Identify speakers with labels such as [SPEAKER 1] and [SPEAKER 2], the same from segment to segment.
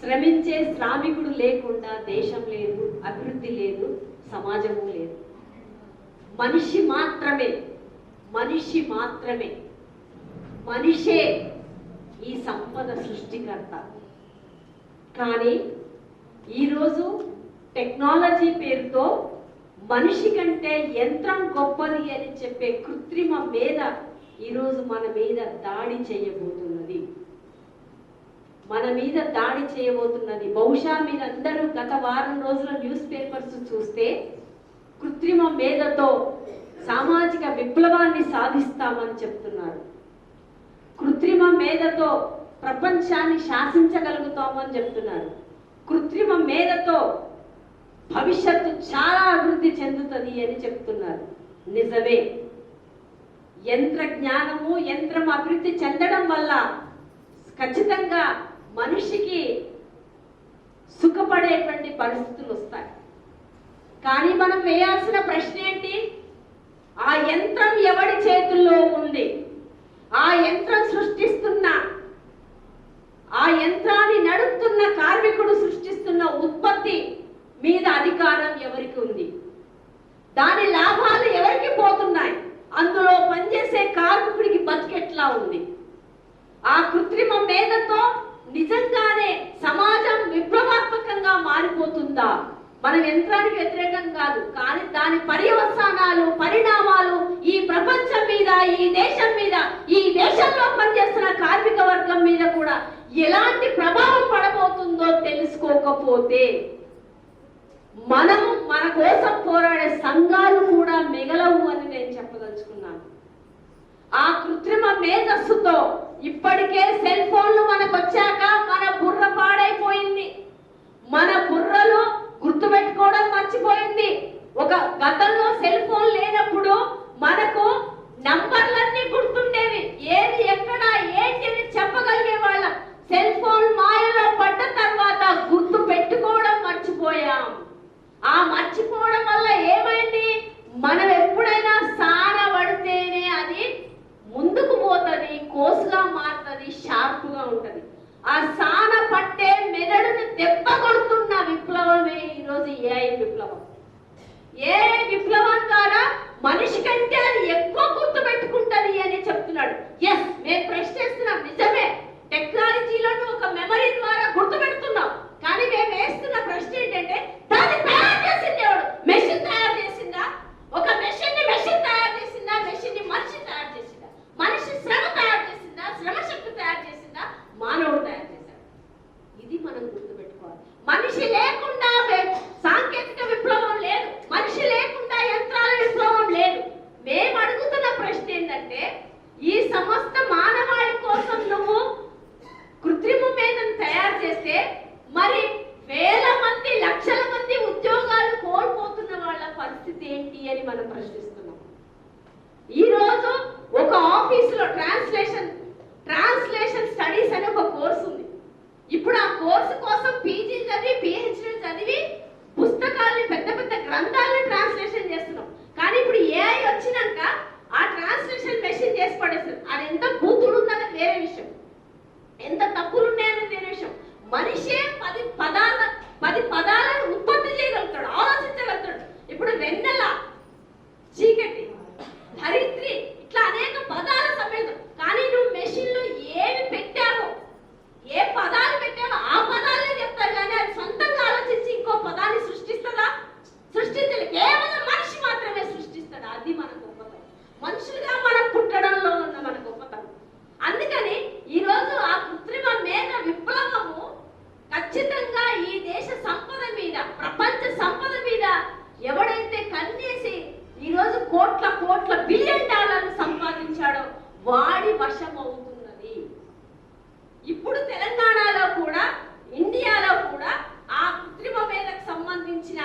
[SPEAKER 1] శ్రమించే శ్రామికుడు లేకుండా దేశం లేదు, అభివృద్ధి లేదు, సమాజము లేదు. మనిషి మాత్రమే మనిషే ఈ సంపద సృష్టికర్త. కానీ ఈరోజు టెక్నాలజీ పేరుతో మనిషి కంటే యంత్రం గొప్పది అని చెప్పే కృత్రిమ మేధ ఈరోజు మన మీద దాడి చేయబోతున్నది. బహుశా మీరందరూ గత వారం రోజుల న్యూస్ పేపర్స్ చూస్తే కృత్రిమ మేధతో సామాజిక విప్లవాన్ని సాధిస్తామని చెప్తున్నారు. కృత్రిమ మేధతో ప్రపంచాన్ని శాసించగలుగుతామని చెప్తున్నారు. కృత్రిమ మేధతో భవిష్యత్తు చాలా అభివృద్ధి చెందుతుంది అని చెప్తున్నారు. నిజమే, యంత్ర జ్ఞానము, యంత్రం అభివృద్ధి చెందడం వల్ల ఖచ్చితంగా మనిషికి సుఖపడేటువంటి పరిస్థితులు వస్తాయి. కానీ మనం వేయాల్సిన ప్రశ్న ఏంటి? ఆ యంత్రం ఎవడి చేతుల్లో ఉంది? ఆ యంత్రం సృష్టిస్తున్న, ఆ యంత్రాన్ని నడుపుతున్న కార్మికుడు సృష్టిస్తున్న ఉత్పత్తి మీద అధికారం ఎవరికి ఉంది? దాని లాభాలు ఎవరికి పోతున్నాయి? అందులో పనిచేసే కార్మికుడికి బతికెట్లా ఉంది? ఆ కృత్రిమ మేధతో నిజంగానే సమాజం విప్లవాత్మకంగా మారిపోతుందా? మనం యంత్రానికి వ్యతిరేకం కాదు, కానీ దాని పర్యవసానాలు, పరిణామాలు ఈ ప్రపంచం మీద, ఈ దేశం మీద, ఈ దేశంలో పనిచేస్తున్న కార్మిక వర్గం మీద కూడా ఎలాంటి ప్రభావం పడబోతుందో తెలుసుకోకపోతే మనము మన కోసం పోరాడే సంఘాలు కూడా మిగలవు అని నేను చెప్పదలుచుకున్నాను. ఆ కృత్రిమ మేధస్సుతో ఇప్పటికే సెల్ ఫోన్లు మనకు వచ్చాక మన బుర్ర పాడైపోయింది. మన బుర్రలో గుర్తుపెట్టుకోవడం మర్చిపోయింది. ఒక గతంలో సెల్ ఫోన్ లేనప్పుడు మనకు నంబర్లన్నీ గుర్తుండేవి, ఏది ఎక్కడ ఏంటి అని చెప్పగలిగే వాళ్ళం. సెల్ ఫోన్ మాయలో పడ్డ తర్వాత గుర్తు పెట్టుకోవడం మర్చిపోయాం. ఆ మర్చిపోవడం వల్ల ఏమైంది? మనం ఎప్పుడైనా సాన పడితేనే అది ముందుకు పోతుంది, కోసుగా మారుతుంది, షార్ప్గా ఉంటుంది. ఆ సాన పట్టే మెదడుని దెబ్బ కొడుతున్న విప్లవమే ఈరోజు ఏఐ విప్లవం. ఏఐ విప్లవం ద్వారా మనిషి కంటే అది ఎక్కువ గుర్తు పెట్టుకుంటది అని చెప్తున్నాడు. ఎస్, మేము ప్రశ్నిస్తున్నాం, నిజమే, టెక్నాలజీలను ఒక మెమరీ ద్వారా గుర్తు పెడుతున్నాం. కానీ మేము వేస్తున్న ప్రశ్న ఏంటంటే, దాన్ని తయారు చేసింది ఎవడు? మెషిన్ తయారు చేసిందా? ఒక మెషిన్ తయారు చేసిందా? మెషిన్ మనిషి తయారు చేసిందా? మనిషి శ్రమ తయారు చేసిందా? శ్రమశక్తి తయారు చేసిందా? మానవుడు తయారు చేశాడు. ఇది మనం గుర్తుపెట్టుకోవాలి. మనిషి లేకుండా సాంకేతిక విప్లవం లేదు, మనిషి లేకుండా యంత్రాల విప్లవం లేదు. మేము అడుగుతున్న ప్రశ్న ఏంటంటే, ఈ సమస్త మానవాళి కోసం నువ్వు కృత్రిమ మేధను తయారు చేస్తే మరి వేల మంది, లక్షల మంది ఉద్యోగాలు కోల్పోతున్న వాళ్ళ పరిస్థితి ఏంటి అని మనం ప్రశ్నిస్తున్నాం. ఈరోజు ఒక ఆఫీసులో ట్రాన్స్లేషన్ స్టడీస్ అనే ఒక కోర్సు ఉంది. ఇప్పుడు ఆ కోర్సు కోసం పీజీ చదివి, పిహెచ్డీ చదివి పుస్తకాలని, పెద్ద పెద్ద గ్రంథాలను ట్రాన్స్లేషన్ చేస్తున్నాం. కానీ ఇప్పుడు ఏఐ వచ్చినాక ఆ ట్రాన్స్లేషన్ మెషిన్ చేసి పడేస్తుంది. అది ఎంత బూతుడు ఉందన్నది వేరే విషయం, ఎంత తప్పులు ఉన్నాయన్నది వేరే విషయం. మనిషే 10 పదాలను ఉత్పత్తి చేయగలుగుతాడు, ఆలోచించగలుగుతాడు. ఇప్పుడు వెన్నెల, చీకటి, ధరిత్రి, ఇట్లా అనేక పదాల సమేతం. కానీ నువ్వు మెషిన్ లో ఏమి పెట్టావో, ఏ పదాలు పెట్టావో ఆ పదాలే చెప్తారు. కానీ అది సొంతంగా ఆలోచించి ఇంకో పదాన్ని సృష్టిస్తుందా? సృష్టించలేదు. కేవలం మనిషి మాత్రమే సృష్టిస్తాడు. అది మన గొప్పతనం, మనుషులుగా మనం పుట్టడంలో ఉన్న మన గొప్పతనం. అందుకని ఈరోజు ఆ కృత్రిమ మేధ విప్లవము ఖచ్చితంగా ఈ దేశ సంపద మీద, ప్రపంచ సంపద మీద ఎవడైతే కన్నేసి ఈరోజు కోట్ల బిలియన్ డాలర్లు సంపాదించాడో వాడి వశం అవుతున్నది. ఇప్పుడు తెలంగాణలో కూడా, ఇండియాలో కూడా ఆ కృత్రిమ మేధకు సంబంధించిన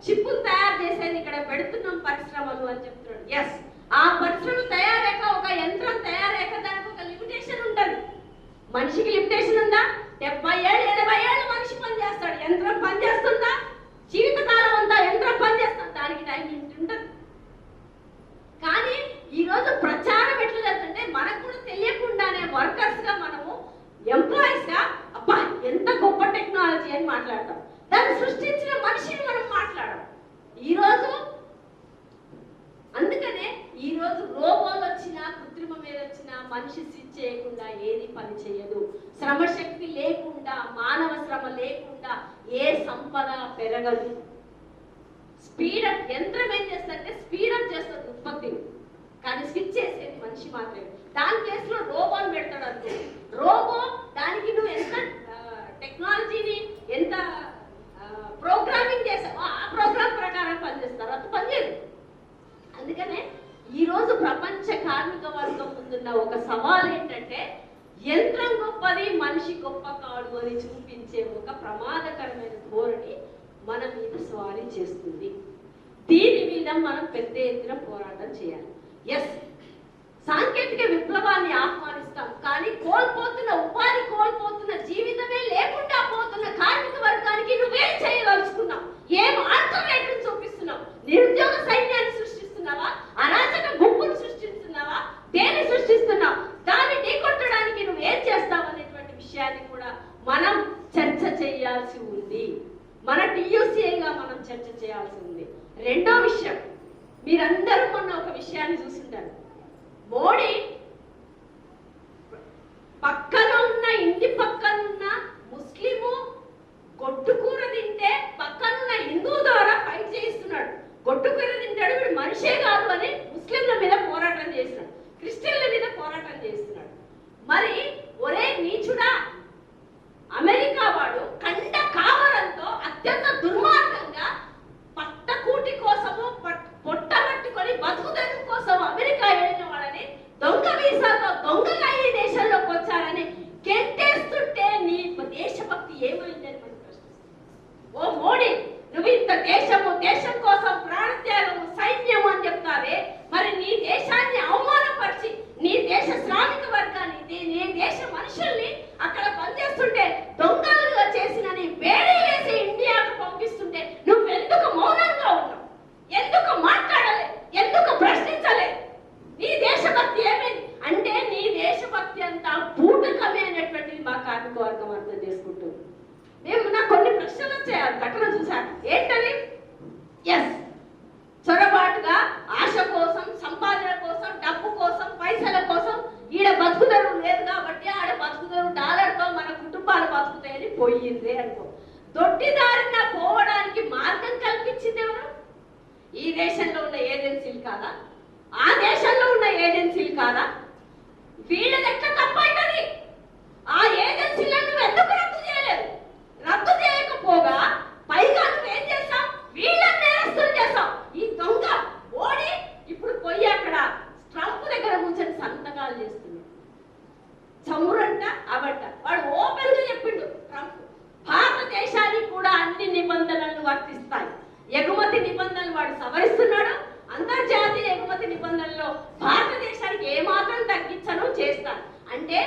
[SPEAKER 1] చిప్పులు తయారు చేసేది ఇక్కడ పెడుతున్నాం పరిశ్రమలు అని చెప్తున్నాడు. ఎస్, ఆ పరిశ్రమ తయారయ్యాక, ఒక యంత్రం తయారయ్యాక దానికి ఒక లిమిటేషన్ ఉంటుంది. మనిషికి లిమిటేషన్ ఉందా? 70 ఏళ్ళు 80 ఏళ్ళు మనిషి పనిచేస్తాడు, యంత్రం పనిచేస్తుందా? జీవితకాలం అంతా యంత్రం పనిచేస్తుంది, దానికి టైం లిమిట్ ఉంటుంది. కానీ ఈరోజు ప్రచారం ఎట్లా జరుగుతుంటే మనకు కూడా తెలియకుండానే వర్కర్స్ గా, మనము ఎంప్లాయీస్ గా, మాట్లాడటం, దాన్ని సృష్టించిన మనిషిని మనం మాట్లాడడం. ఈరోజు అందుకనే ఈరోజు రోబోలు వచ్చినా, కృత్రిమ మీద వచ్చినా మనిషి స్విచ్ చేయకుండా ఏది పని చేయదు. శ్రమశక్తి లేకుండా, మానవ శ్రమ లేకుండా ఏ సంపద పెరగదు. స్పీడప్ యంత్రం ఏం చేస్తుందంటే స్పీడప్ చేస్తుంది ఉత్పత్తిని, కానీ స్విచ్ చేసేది మనిషి మాత్రమే. దాని ప్లేస్ లో రోబోని పెడతాడు అనుకో, రోబో దానికి నువ్వు ఎంత టెక్నాలజీని ఎంత ప్రోగ్రామింగ్ చేసావో ఆ ప్రోగ్రామ్ ప్రకారం పనిచేస్తారు, అది పనిచేయదు. అందుకనే ఈరోజు ప్రపంచ కార్మిక వర్గం ముందున్న ఒక సవాల్ ఏంటంటే యంత్రం గొప్పది, మనిషి గొప్ప కాడు అని చూపించే ఒక ప్రమాదకరమైన ధోరణి మన మీద స్వారీ చేస్తుంది. దీని మీద మనం పెద్ద ఎత్తున పోరాటం చేయాలి. ఎస్, సాంకేతిక విప్లవాన్ని ఆహ్వానిస్తాం, కానీ కోల్పోతున్న ఉపాధి, కోల్పోతున్న జీవితమే లేకుండా పోతున్న కార్మిక వర్గానికి నువ్వేం చేయదలుచుకున్నావు? ఏం ఆల్టర్నేటివ్ చూపిస్తున్నావు? నిరుద్యోగ సైన్యాన్ని సృష్టిస్తున్నావా? అరాచక గుంపును సృష్టిస్తున్నావా? దేన్ని సృష్టిస్తున్నావు? దాన్ని ఢీకొట్టడానికి నువ్వేం చేస్తావు అనేటువంటి విషయాన్ని కూడా మనం చర్చ చేయాల్సి ఉంది. మన టీయూసీఐగా మనం చర్చ చేయాల్సి ఉంది. రెండో విషయం, మీరందరూ మొన్న ఒక విషయాన్ని చూసింటారు. మోడీ పక్కన ఉన్న ఇంటి పక్కనున్న ముస్లిము గొడ్డుకూర తింటే పక్కనున్న హిందూ ద్వారా ఫైట్ చేయిస్తున్నాడు. గొడ్డుకూర తింటాడు, వీడు మనిషే కాదు అని ముస్లింల మీద పోరాటం చేస్తున్నాడు, క్రిస్టియన్ల మీద పోరాటం చేస్తున్నాడు. మరి ఒరే నీచుడా, అమెరికా వాడు కండ కావడంతో అత్యంత దుర్మార్గంగా పట్టకూటి కోసము పొట్ట పట్టుకొని బతుకుదనం కోసం అమెరికా వెళ్ళిన వాళ్ళని దొంగ వీసాతో దొంగగా ఈ దేశంలోకి వచ్చారని గెంటేస్తుంటే నీ దేశభక్తి ఏమైందని మనం ప్రశ్నిస్తాం. ఓ మోడీ, నువ్వు ఇంత దేశం కోసం ప్రాణత్యాగము, సైన్యము అని చెప్తావే, మరి నీ దేశాన్ని అవమానపరిచి నీ దేశ శ్రామిక వర్గాన్ని, నీ దేశ మనుషుల్ని అక్కడ పనిచేస్తుంటే దొంగలుగా చేసిన నీ వేరే వేసి ఇండియాకు పంపిస్తుంటే నువ్వెందుకు మౌనంగా ఉన్నావు? ఎందుకు మాట్లాడలే? ఎందుకు ప్రశ్నించలే? నీ దేశభక్తి ఏమైంది అంటే నీ దేశభక్తి అంతా బూటకమే అనేటువంటిది మా కార్మిక వర్గం అర్థం చేసుకుంటుంది. నాకు కొన్ని ప్రశ్నలు వచ్చాయి ఘటన చూశాను. ఏంటని? ఎస్, చొరబాటుగా ఆశ కోసం, సంపాదన కోసం, డబ్బు కోసం, పైసల కోసం ఈడ బతుకుదరు లేదు కాబట్టి ఆడ బతుకుదరు డాలర్తో మన కుటుంబాలు బతుకుతాయని పోయింది అనుకో. దొడ్డిదారిన పోవడానికి మార్గం కల్పించింది ఎవరు? ఈ దేశంలో ఉన్న ఏజెన్సీలు కాదా? ఆ దేశంలో ఉన్న ఏజెన్సీలు కాదా? వీళ్ళది ఎట్లా తప్పైతుంది? ఆ ఏజెన్సీలను ఎందుకు రద్దు చేయలేదు? రద్దు చేయకపోగా పైగా నువ్వేం చేస్తావు? వీళ్ళని నేరస్తులు చేస్తావు. ఈ దొంగ ఓడి ఇప్పుడు పోయి అక్కడ ట్రంప్ దగ్గర కూర్చొని సంతకాలు చేస్తున్నాడు. చమురంట అవంట. వాడు ఓపెన్ గా చెప్పిండు ట్రంప్, భారతదేశానికి కూడా అన్ని నిబంధనలు వర్తిస్తాయి. ఎగుమతి నిబంధనలు వాడు సవరిస్తున్నాడు. అంతర్జాతీయ ఎగుమతి నిబంధనల్లో భారతదేశానికి ఏమాత్రం తగ్గించను చేస్తాను అంటే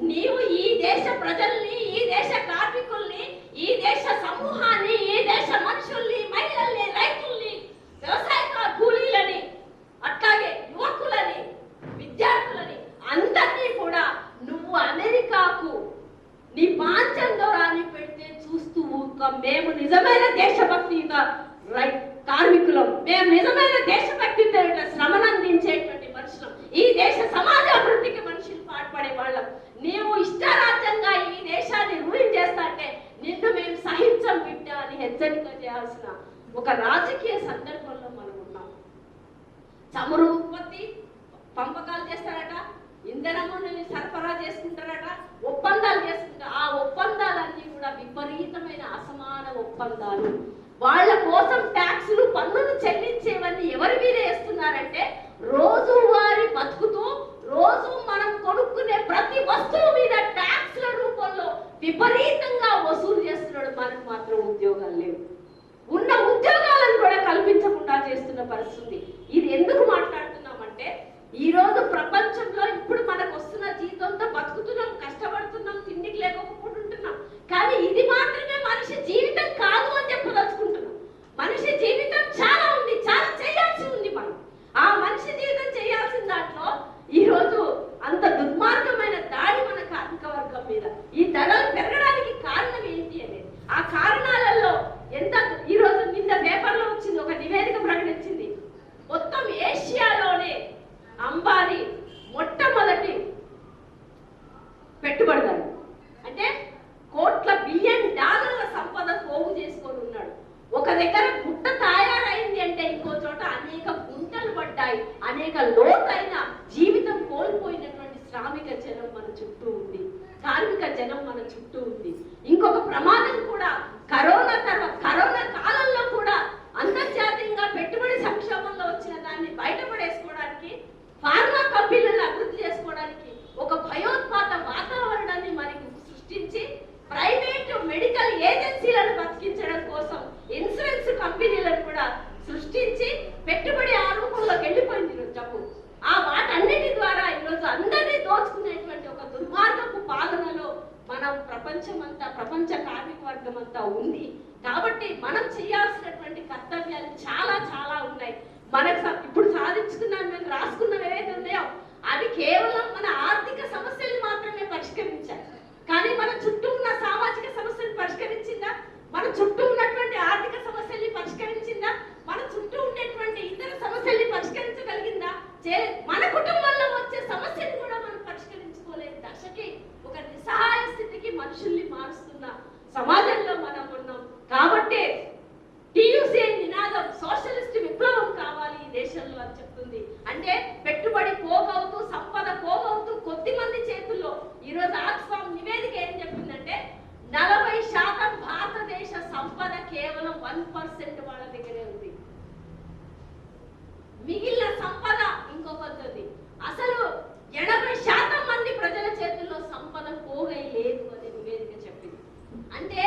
[SPEAKER 1] నీవు ఈ దేశ ప్రజల్ని, ఈ దేశ కార్మికుల్ని, ఈ దేశ సమూహాన్ని, ఈ దేశ మనుషుల్ని, మహిళల్ని, రైతుల్ని, వ్యవసాయ కూలీలని, అట్లాగే యువకులని, విద్యార్థులని అందరినీ కూడా నువ్వు అమెరికాకు నీ పాంచంలో రాని పెడితే చూస్తూ మేము నిజమైన దేశభక్తిగా కార్మికులం, మేము నిజమైన దేశభక్తితో శ్రమను అందించేటువంటి మనుషులం, ఈ దేశ సమాజ అభివృద్ధికి మనుషులు పాటుపడే వాళ్ళం. నీవు ఇష్టారాజ్యంగా ఈ దేశాన్ని రూలింగ్ చేస్తా అంటే నిన్ను మేము సహించం బిడ్డ అని హెచ్చరిక చేయాల్సిన ఒక రాజకీయ సందర్భంలో మనం ఉన్నాం. చమురు ఉత్పత్తి పంపకాలు చేస్తారట, ఇంధనముని సరఫరా చేసుకుంటారట, ఒప్పందాలు చేసుకుంటారు. ఆ ఒప్పందాలన్నీ కూడా విపరీతమైన అసమాన ఒప్పందాలు. వాళ్ళ కోసం ట్యాక్సులు, పన్నులు చెల్లించేవన్నీ ఎవరి మీద వేస్తున్నారంటే రోజువారీ బతుకుతూ రోజు మనం కొనుక్కునే ప్రతి వస్తువు మీద ట్యాక్స్ల రూపంలో విపరీతంగా వసూలు చేస్తున్నాడు. మనకు మాత్రం ఉద్యోగాలు లేవు. ఉన్న ఉద్యోగాలను కూడా కల్పించకుండా చేస్తున్న పరిస్థితి. ఇది ఎందుకు మాట్లాడుతున్నామంటే ఈ రోజు ప్రపంచంలో ఇప్పుడు మనకు వస్తున్న జీతంతో బతుకుతున్నాం, కష్టపడుతున్నాం, తిండికి లేకపోతుంటున్నాం. కానీ ఇది మాత్రమే మనిషి జీవితం కాదు అని చెప్పదలుచుకుంటున్నాం. మనిషి జీవితం చాలా ఉంది, చాలా చేయాల్సి ఉంది. మనం ఆ మనిషి జీవితం చేయాల్సిన దాంట్లో ఈ రోజు అంత దుర్మార్గమైన దాడి మన కార్మిక వర్గం మీద. ఈ ధరలు పెరగడానికి కారణం ఏంటి అనేది, ఆ కారణాల దగ్గర గుట్ట తయారైంది అంటే ఇంకో చోట అనేక గుంటలు పడ్డాయి, అనేక లోతైన జీవితం కోల్పోయినటువంటి శ్రామిక జనం మన చుట్టూ ఉంది, కార్మిక జనం మన చుట్టూ ఉంది. ఇంకొక ప్రమాదం కూడా కరోనా కాలంలో కూడా అంతర్జాతీయంగా పెట్టుబడి సంక్షోభంలో వచ్చిన దాన్ని బయటపడేసుకోవడానికి, ఫార్మా కంపెనీలను అభివృద్ధి చేసుకోవడానికి ఒక భయోత్పాత వాతావరణాన్ని మనకి సృష్టించి ప్రైవేట్ మెడికల్ ఏజెన్సీలను బతికించడం కోసం ఇన్సూరెన్స్ కంపెనీలను కూడా సృష్టించి పెట్టుబడి ఆ రూపంలోకి వెళ్ళిపోయింది డబ్బు. ఆ వాటన్నిటి ద్వారా ఈరోజు అందరినీ దోచుకునేటువంటి ఒక దుర్మార్గపు పాలనలో మనం ప్రపంచ కార్మిక వర్గం అంతా ఉంది. కాబట్టి మనం చేయాల్సినటువంటి కర్తవ్యాలు చాలా చాలా ఉన్నాయి. మనకు ఇప్పుడు సాధించుకున్నాను రాసుకున్నవి ఏవైతే ఉన్నాయో అవి కేవలం మన ఆర్థిక సమస్యలు మాత్రమే పరిష్కరించాయి. కానీ మన చుట్టూ ఉన్న సామాజిక సమస్యలు పరిష్కరించిందా? మన చుట్టూ ఉన్నటువంటి ఆర్థిక సమస్యల్ని పరిష్కరించిందా? మన చుట్టూ ఉండేటువంటి ఇతర సమస్యల్ని పరిష్కరించగలిగిందా? మన కుటుంబంలో వచ్చే సమస్యలు కూడా మనం పరిష్కరించుకోలేని దశకి, ఒక నిస్సహాయ స్థితికి మనుషుల్ని మారుస్తున్న సమాజంలో మనం ఉన్నాం. కాబట్టి టీయూసీ నినాదం సోషలిస్ట్ విప్లవం కావాలి ఈ దేశంలో అని చెప్తుంది. అంటే పెట్టుబడి పోగవుతూ, సంపద పోగవుతూ కొద్ది మంది చేతుల్లో. ఈరోజు ఆక్స్ఫామ్ నివేదిక ఏం చెప్పిందంటే 40% భారతదేశ సంపద కేవలం 1% వాళ్ళ దగ్గరే ఉంది. మిగిలిన సంపద ఇంకో పద్ధతి. అసలు 80% మంది ప్రజల చేతుల్లో సంపద పోగై లేదు అని నివేదిక చెప్పింది. అంటే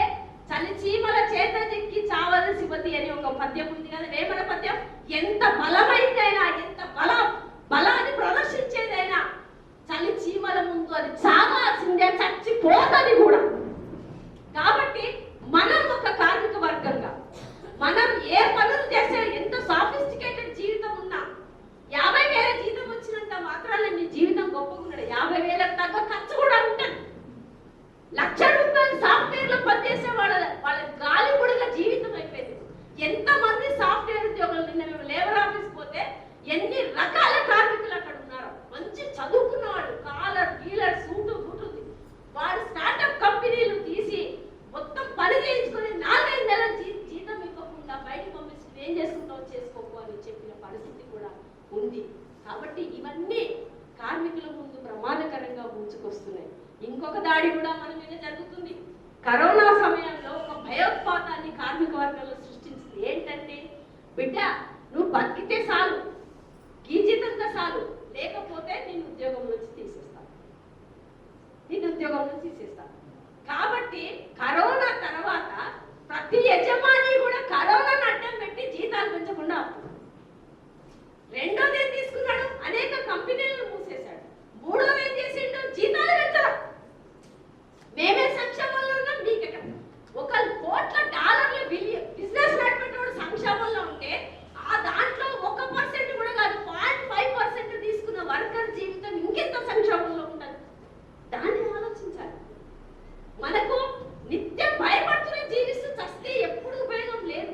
[SPEAKER 1] చలిచీమల చేత దిక్కి చావల శివతి అని ఒక పద్యం ఉంది కదా, వేమన పద్యం. ఎంత బలమైందైనా, ఎంత బలాన్ని ప్రదర్శించేదైనా చలిచీమల ముందు అది చావాల్సిందే, చచ్చిపోతుంది కూడా. కాబట్టి మనం ఒక కార్మిక వర్గంగా మనం ఏ పనులు చేసే, ఎంత సాఫిస్టికేటెడ్ జీవితం ఉన్నా 50,000 జీతం వచ్చినంత మాత్రాన మీ జీవితం గొప్పగా ఉండదు. 50,000 తగ్గ ఖర్చు కూడా ఉంటుంది. ₹1,00,000 సాఫ్ట్వేర్ లో పనిచేసే వాళ్ళ గాలి పొడిగా జీవితం అయిపోయింది. ఎంతమంది సాఫ్ట్వేర్ ఉద్యోగులు, నిన్న మేము లేబర్ ఆఫీస్ పోతే ఎన్ని రకాల కార్మికులు అక్కడ ఉన్నారు. మంచి చదువుకున్నవాడు, కాలర్ గీలర్ సూటు బూటుంది. వాడు స్టార్ట్అప్ కంపెనీలు తీసి మొత్తం పని చేయించుకొని 4-5 నెలల జీతం ఇవ్వకుండా బయటకు పంపిస్తే ఏం చేసుకుంటావు చేసుకోకు అని చెప్పిన పరిస్థితి కూడా ఉంది. కాబట్టి ఇవన్నీ కార్మికుల ముందు ప్రమాదకరంగా ముంచుకొస్తున్నాయి. ఇంకొక దాడి కూడా మన మీద జరుగుతుంది. కరోనా సమయంలో ఒక భయోత్పాతాన్ని కార్మిక వర్గంలో సృష్టించింది. ఏంటంటే, బిడ్డ నువ్వు బతికితే చాలు, గీజితంగా చాలు, లేకపోతే నేను ఉద్యోగం నుంచి తీసేస్తాను. కాబట్టి కరోనా తర్వాత ప్రతి యజమాని కూడా కరోనాను అడ్డం పెట్టి జీతాలు పెంచకుండా రెండోది ఏం తీసుకున్నాడు, అనేక కంపెనీలను మూసేశాడు. మూడోది ఏం చేసిండు, జీతాలు పెంచడం. మేమే సంక్షేమంలో ఉన్నాం, మీకెక్కడ? $1,00,00,000 బిజినెస్ నడిపేటోడు సంక్షేమంలో ఉంటే ఆ దాంట్లో 1% కూడా కాదు, 0.5% తీసుకున్న వర్కర్ జీవితం ఇంకెంత సంక్షేమంలో ఉంటుంది. దాన్ని ఆలోచించాలి. మనకు నిత్యం భయపడుతూనే జీవిస్తూ చస్తే ఎప్పుడు ఉపయోగం లేదు.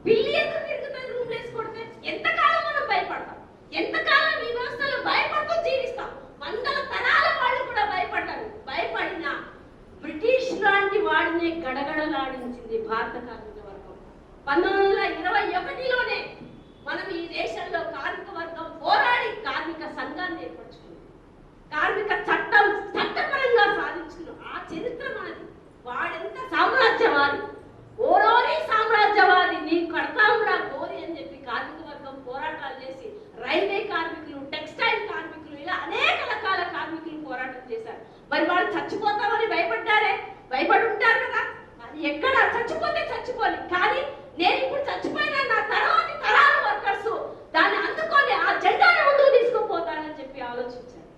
[SPEAKER 1] పిల్లి ఎందుకు తిరుగుతుంది రూమ్ వేసుకొడితే? ఎంతకాలం మనం భయపడతాం? ఎంతకాలం ఈ వ్యవస్థలో భయపడుతూ జీవిస్తాం? 100 తరాల వాళ్ళు కూడా భయపడ్డారు. భయపడినా బ్రిటిష్ లాంటి వాడిని గడగడలాడించింది భారత కార్మిక వర్గం. 1921లోనే మనం ఈ దేశంలో కార్మిక వర్గం పోరాడి కార్మిక సంఘాన్ని ఏర్పరచుకుంది. కార్మిక చట్టపరంగా సాధించుకున్నాం. ఆ చరిత్ర మనది. వాడెంత సామ్రాజ్యవాది, ఓరోరి సామ్రాజ్యవాది, నీ కడతాంరా గోరి అని చెప్పి కార్మిక వర్గం పోరాటాలు చేసి రైల్వే కార్మికులు, టెక్స్టైల్ కార్మికులు, ఇలా అనేక రకాల కార్మికులు పోరాటం చేశారు. మరి వాళ్ళు చచ్చిపోతామని భయపడ్డారే? భయపడి ఉంటారు కదా. అది ఎక్కడ చచ్చిపోతే చచ్చిపోని, కానీ నేను ఇప్పుడు చచ్చిపోయినా నా తర్వాతి తరాల వర్కర్స్ దాన్ని అందుకొని ఆ జెండాను ముందుకు తీసుకుపోతానని చెప్పి ఆలోచించారు.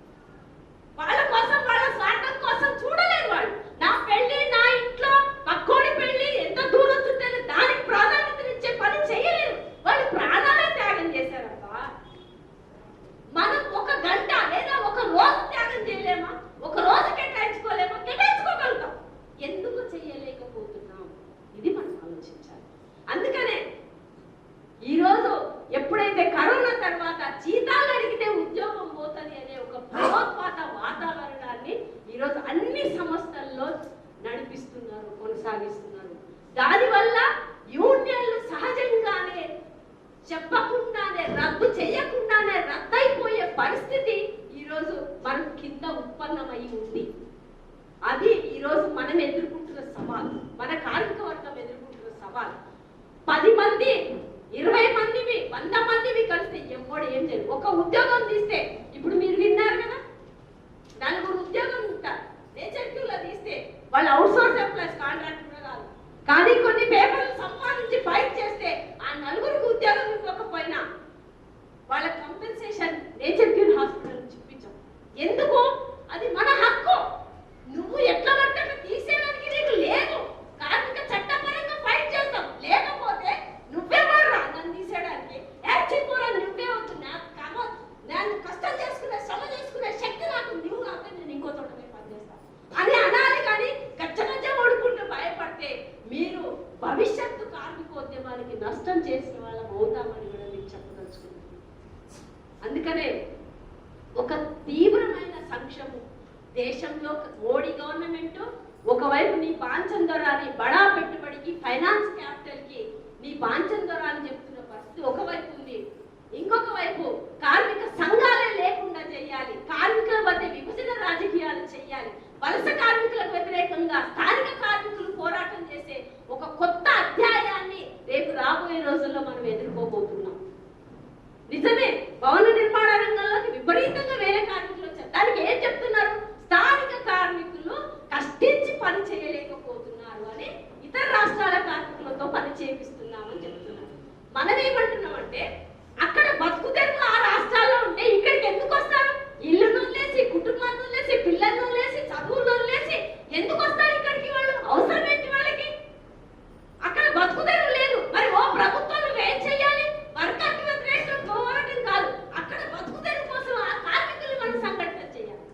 [SPEAKER 1] వాళ్ళ కోసం, వాళ్ళ స్వార్థం కోసం చూడలేరు వాళ్ళు. నా పెళ్లి, నా ఇంట్లో పక్కోడి పెళ్లి ఎంత దూరం చుట్టాలి దానికి ప్రాధాన్యతనిచ్చే పని చేయలేరు. వాళ్ళు ప్రాణాలే త్యాగం చేశారబ్బా. మనం 1 గంట లేదా 1 రోజు త్యాగం చేయలేమా? 1 రోజు కేటాయించుకోలేమా? కేటాయించుకోగలుగుతాం. ఎందుకు చేయలేకపోతున్నాం? ఇది మనం ఆలోచించాలి. అందుకనే ఈరోజు ఎప్పుడైతే కరోనా తర్వాత జీతాలు అడిగితే ఉద్యోగం పోతుంది అనే ఒక భయోత్పాత వాతావరణాన్ని ఈరోజు అన్ని సంస్థల్లో నడిపిస్తున్నారు, కొనసాగిస్తున్నారు. దానివల్ల యూనియన్లు ఉత్పన్నమై ఉంది. అది ఈరోజు మనం ఎదుర్కొంటున్న సవాల్, మన కార్మిక వర్గం ఎదుర్కొంటున్న సవాల్. 10 మంది 20 మందివి 100 మందివి కలిస్తే ఎవడు ఏం చేయదు. ఒక ఉద్యోగం తీస్తే ఇప్పుడు మీరు విన్నారు కదా, 4 ఉద్యోగం ఉంటారు. నేచర్లో తీస్తే వాళ్ళు అవుట్ సోర్స్ ఎంప్లాయీస్, కాంట్రాక్ట్ కూడా కాదు. కానీ కొన్ని పేపర్లు సంపాదించి ఫైట్ చేస్తే ఆ 4 ఉద్యోగం ఇవ్వకపోయినా వాళ్ళ కంపెన్సేషన్ నేచర్ క్యూర్ హాస్పిటల్ నుంచి ఇప్పించాం. ఎందుకు? అది మన హక్కు. నువ్వు ఎట్లా పడితే తీసేయడానికి నీకు లేదు. కార్మిక చట్టపరంగా ఫైట్ చేస్తాం. లేకపోతే నువ్వెవర్రా నన్ను తీసేయడానికి? యాక్చువల్గా నువ్వే వద్దు, నేను కష్టం చేసుకునే శ్రమ చేసుకునే శక్తి నాకు నువ్వు కాకపోతే నేను ఇంకో చోట పోయి పనిచేస్తాను అని అనాలి. కానీ గచ్చగచ్చ పడుకుంటూ భయపడితే మీరు భవిష్యత్తు కార్మికోద్యమానికి నష్టం చేసిన వాళ్ళం అవుతామని కూడా మీకు చెప్పదలుచుకున్నాను. అందుకనే ఒక తీవ్రమైన సంక్షోభం దేశంలో మోడీ గవర్నమెంట్ ఒకవైపు నీ పాంచం దొరాని బడా పెట్టుబడికి ఫైనాన్స్ క్యాపిటల్ కి నీ పాంచం దొరాని చెప్తున్న పరిస్థితి ఒకవైపు ఉంది. ఇంకొక వైపు కార్మిక సంఘాలే లేకుండా చేయాలి, కార్మికుల మధ్య విభజన రాజకీయాలు చేయాలి, వలస కార్మికులకు వ్యతిరేకంగా స్థానిక కార్మికులు పోరాటం చేసే ఒక కొత్త అధ్యాయాన్ని రేపు రాబోయే రోజుల్లో మనం ఎదుర్కోబోతున్నాం. నిజమే, భవన నిర్మాణ రంగంలోకి విపరీతంగా వేరే కార్మికులు వచ్చారు. దానికి ఏం చెప్తున్నారు? స్థానిక కార్మికులు కష్టించి పని చేయలేకపోతున్నారు అని ఇతర రాష్ట్రాల కార్మికులతో పని చేపిస్తున్నామని చెప్తున్నారు. మనం ఏమంటున్నామంటే అక్కడ బతుకు తెరువు ఆ రాష్ట్రాల్లో ఉంటే ఇక్కడికి ఎందుకు వస్తారు? ఇల్లును వదిలేసి, కుటుంబాన్ని వదిలేసి, పిల్లలను వదిలేసి, చదువులు వదిలేసి ఎందుకు వస్తారు ఇక్కడికి? వాళ్ళు అవసరం ఏంటి వాళ్ళకి? అక్కడ బతుకు తెరువు లేదు. మరి ఓ ప్రభుత్వం ఏం చేయాలి? వర్గానికి వ్యతిరేకంగా పోరాటం కాదు, అక్కడ బతుకు తెరువు కోసం ఆ కార్మికులు మనం సంఘటన చేయాలి.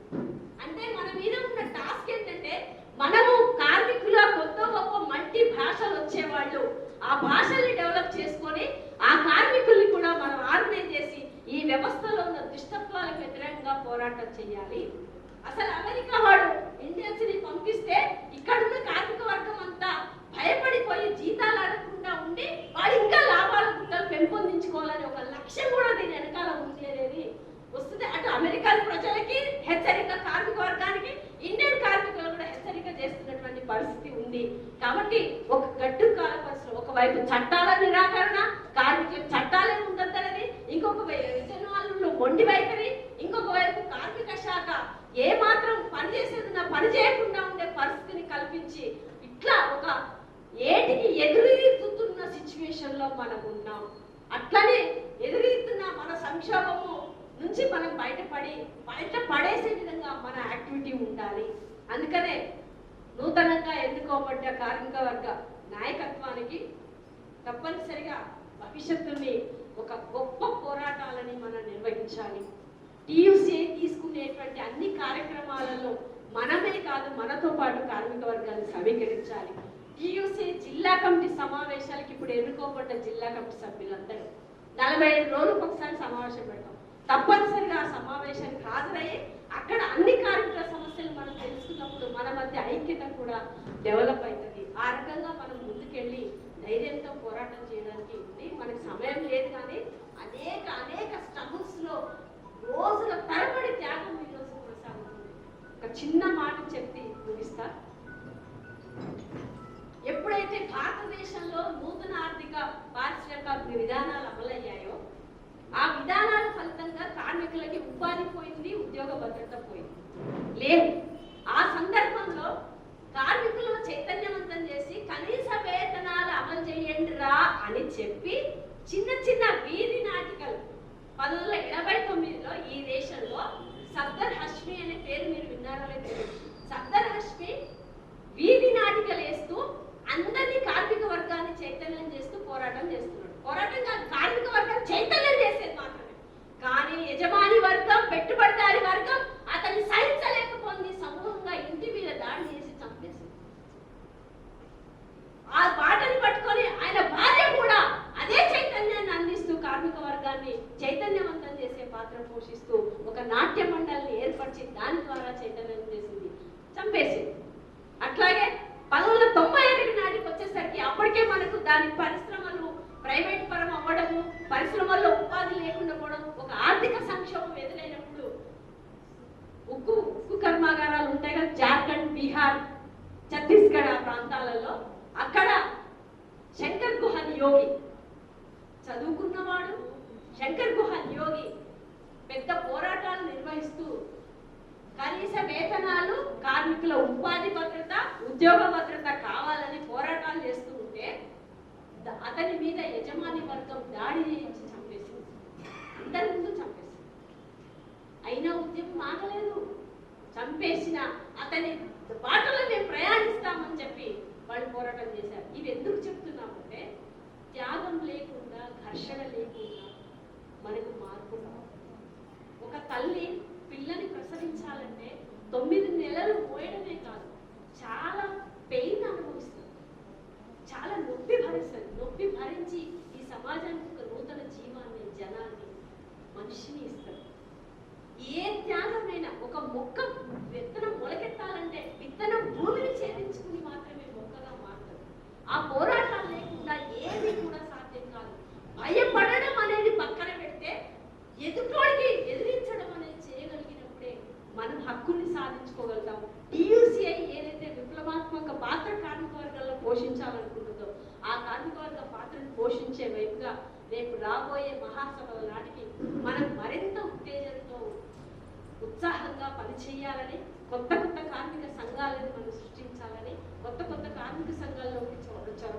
[SPEAKER 1] అంటే మన మీద ఉన్న టాస్క్ ఏంటంటే మనము కార్మికుల కొత్త గొప్ప మల్టీ భాషలు వచ్చేవాళ్ళు ఆ భాషల్ని డెవలప్ చేసుకొని ఆ కార్మికుల్ని కూడా మనం ఆర్గనైజ్ చేసి ఈ వ్యవస్థలో ఉన్న దుష్టత్వాలకు వ్యతిరేకంగా పోరాటం చేయాలి. అసలు అమెరికా వాడు ఇండియన్స్ ని పంపిస్తే ఇక్కడున్న కార్మిక వర్గం అంతా భయపడిపోయి జీతాలు అడగకుండా ఉండి వాడు ఇంకా లాభాల గుట్టలు పెంపొందించుకోవాలని ఒక లక్ష్యం కూడా దీని వెనకాల ఉంది అనేది వస్తుంది. అటు అమెరికన్ ప్రజలకి హెచ్చరిక, కార్మిక వర్గానికి, ఇండియన్ కార్మికులు కూడా హెచ్చరిక చేస్తున్నటువంటి పరిస్థితి ఉంది. కాబట్టి ఒక గట్టు కాల పరిస్థితి, ఒకవైపు చట్టాల నిరాకరణ, కార్మికులకు చట్టాలే ఉండద్దనేది, ఇంకొక వైపు మొండి వైఖరి, ఇంకొక వైపు కార్మిక శాఖ ఏ మాత్రం పని చేసేది పని చేయకుండా ఉండే పరిస్థితిని కల్పించి ఇట్లా ఒక ఏటికి ఎదురీతున్న సిచ్యువేషన్ లో మనం ఉన్నాం. అట్లనే ఎదురీతున్న మన సంక్షోభము నుంచి మనం బయటపడేసే విధంగా మన యాక్టివిటీ ఉండాలి. అందుకనే నూతనంగా ఎన్నుకోబడ్డ కార్మిక వర్గ నాయకత్వానికి తప్పనిసరిగా భవిష్యత్తుని ఒక గొప్ప పోరాటాలని మనం నిర్వహించాలి. టీయూసీ తీసుకునేటువంటి అన్ని కార్యక్రమాలలో మనమే కాదు మనతో పాటు కార్మిక వర్గాన్ని సమీకరించాలి. టీయూసీ జిల్లా కమిటీ సమావేశాలకి ఇప్పుడు ఎన్నుకోబడ్డ జిల్లా కమిటీ సభ్యులందరూ 45 రోజులకు ఒకసారి సమావేశం పెడతాం. తప్పనిసరిగా ఆ సమావేశానికి హాజరయ్యి అక్కడ అన్ని కార్మికుల సమస్యలు మనం తెలుసుకున్నప్పుడు మన మధ్య ఐక్యత కూడా డెవలప్ అవుతుంది. ఆ రకంగా మనం ముందుకెళ్ళి ధైర్యంతో పోరాటం చేయడానికి ఉంది. మనకి సమయం లేదు, కానీ అనేక స్ట్రగుల్స్ లో రోజుల తరబడి త్యాగం ఈరోజు కొనసాగుతుంది. ఒక చిన్న మాట చెప్పి ముగిస్తా. ఎప్పుడైతే భారతదేశంలో నూతన ఆర్థిక పారిశ్రామిక విధానాలు అమలయ్యాయో ఆ విధానాల ఫలితంగా కార్మికులకి ఉపాధి పోయింది, ఉద్యోగ భద్రత పోయింది లేదు. ఆ సందర్భంలో కార్మికులను చైతన్యవంతం చేసి కనీస వేతనాలు అమలు చేయండి రా అని చెప్పి చిన్న వీధి నాటికలు 1989లో ఈ దేశంలో సఫ్దర్ హష్మి అనే పేరు మీరు విన్నారో లేదో, సఫ్దర్ హష్మి వీధి నాటికలు వేస్తూ అందరినీ కార్మిక వర్గాన్ని చైతన్యం చేస్తూ పోరాటం చేస్తున్నాడు. పోరాటం కాదు, కార్మిక వర్గం చైతన్యం చేసేది మాత్రమే. కానీ యజమాని వర్గం, పెట్టుబడిదారి వర్గం అతన్ని సహించలేకపోయింది, సమూహంగా ఇంటి మీద దాడి చేసి చంపేసింది. ఆ బాటని పట్టుకొని ఆయన భార్య కూడా అదే చైతన్యాన్ని అందిస్తూ కార్మిక వర్గాన్ని చైతన్యవంతం చేసే పాత్ర పోషిస్తూ ఒక నాట్య మండలిని ఏర్పరిచి దాని ద్వారా చైతన్యం చేసింది, చంపేసింది. అట్లాగే 1991 నాటికి వచ్చేసరికి అప్పటికే మనకు దాని పరిశ్రమలు ప్రైవేట్ పరం అవ్వడము, పరిశ్రమల్లో ఉపాధి లేకుండా పోవడం, ఒక ఆర్థిక సంక్షోభం ఎదురైనప్పుడు ఉక్కు కర్మ బీహార్, ఛత్తీస్గఢ్ ఆ ప్రాంతాలలో అక్కడ శంకర్ గుహన్ యోగి చదువుకున్నవాడు, శంకర్ గుహన్ యోగి పెద్ద పోరాటాలు నిర్వహిస్తూ కనీస వేతనాలు, కార్మికుల ఉపాధి భద్రత, ఉద్యోగ భద్రత కావాలని పోరాటాలు చేస్తూ ఉంటే అతని మీద యజమాని వర్గం దాడి చేయించి చంపేసింది. అందరి ముందు చంపేసింది. అయినా ఉద్యమం ఆగలేదు. చంపేసిన అతని బాటలో మేము ప్రయాణిస్తామని చెప్పి వాళ్ళు పోరాటం చేశారు. ఇవి ఎందుకు చెప్తున్నామంటే త్యాగం లేకుండా, ఘర్షణ లేకుండా మనకు మార్పు రాదు. ఒక తల్లి పిల్లని ప్రసవించాలంటే 9 నెలలు మోయడమే కాదు, చాలా పెయిన్ అనుభవిస్తుంది, చాలా నొప్పి భరిస్తుంది. నొప్పి భరించి ఈ సమాజానికి ఒక నూతన జీవాన్ని, జనాన్ని, మనిషిని ఇస్తారు. ఏ త్యాగమైనా ఒక మొక్క విత్తనం మొలకెత్తాలంటే విత్తనం భూమిని ఛేదించుకుని మాత్రమే మొక్కగా మారుతుంది. ఆ పోరాటాలు లేకుండా ఏది కూడా సాధ్యం కాదు. భయపడడం అనేది పక్కన పెడితే ఎదుటోడికి ఎదిరించడం అనేది చేయగలిగినప్పుడే మనం హక్కుల్ని సాధించుకోగలుగుతాం. టీయూసీఐ ఏదైతే విప్లవాత్మక పాత్ర కార్మిక వర్గాల్లో పోషించాలనుకుంటుందో ఆ కార్మిక వర్గ పాత్రను పోషించే వైపుగా రేపు రాబోయే మహాసభల నాటికి మనం మరింత ఉత్తేజంతో, ఉత్సాహంగా పనిచేయాలని, కొత్త కొత్త కార్మిక సంఘాలను మనం సృష్టించాలని, కొత్త కొత్త కార్మిక సంఘాల్లోకి చొరవ